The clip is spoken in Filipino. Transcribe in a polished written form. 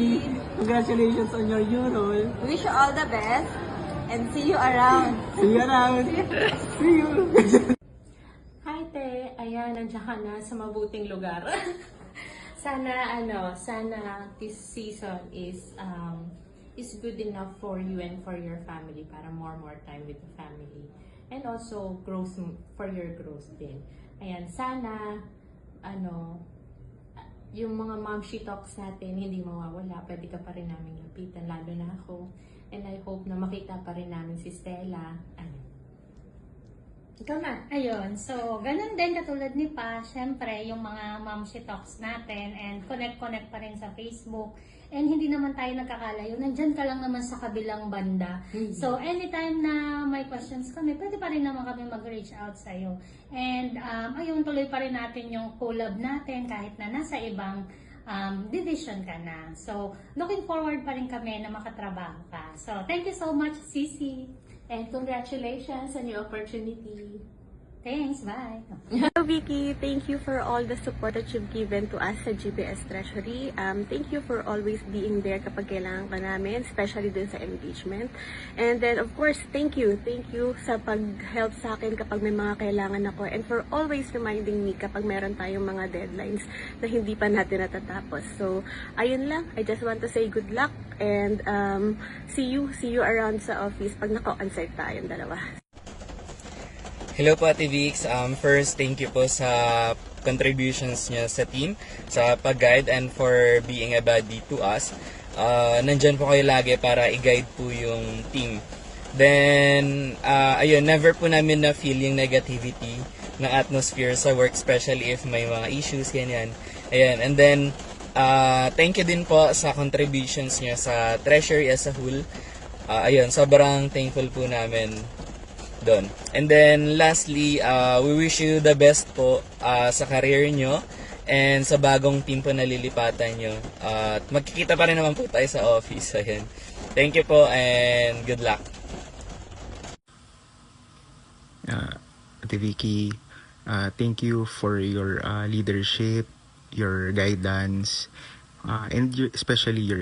Vicky. Congratulations on your new role. Wish you all the best and see you around. See you around. See you. Hi, Te. Ayan, nandiyan ka na sa mabuting lugar. sana this season is good enough for you and for your family para more time with the family. And also growth for your growth din. Ayan, sana yung mga momshi talks natin hindi mawawala. Pwede ka pa rin namin lapitan, lalo na ako. And I hope na makita pa rin namin si Stella. Ano? Ikaw na. Ayun, so ganun din katulad ni Pa, syempre yung mga momshi talks natin and connect pa rin sa Facebook. And hindi naman tayo nagkakalayo, nandyan ka lang naman sa kabilang banda. So anytime na may questions kami, pwede pa rin naman kami mag-reach out sa'yo. And ayun, tuloy pa rin natin yung collab natin kahit na nasa ibang division ka na. So looking forward pa rin kami na makatrabaho ka. So thank you so much, Sisi. And congratulations on your opportunity. Thanks, bye. Hello Vicky, thank you for all the support that you've given to us sa GPS Treasury. Thank you for always being there kapag kailangan ka namin, especially dun sa engagement. And then of course, thank you sa pag-help sa akin kapag may mga kailangan ako and for always reminding me kapag meron tayong mga deadlines na hindi pa natin natatapos. So, ayun lang. I just want to say good luck and see you around sa office pag naka-onsite tayong dalawa. Hello po Ate Vix. First, thank you po sa contributions niya sa team, sa pag-guide and for being a buddy to us. Nandyan po kayo lagi para i-guide po yung team. Then, ayun, never po namin na-feel yung negativity ng atmosphere sa work, especially if may mga issues, ganyan. Ayan, and then, thank you din po sa contributions niya sa Treasury as a whole. Ayun, sobrang thankful po namin doon. And then lastly, we wish you the best po sa career nyo and sa bagong team po na lilipatan nyo. At magkikita pa rin naman po tayo sa office. Ayan. Thank you po and good luck. Ate Vicky, thank you for your leadership, your guidance, and especially your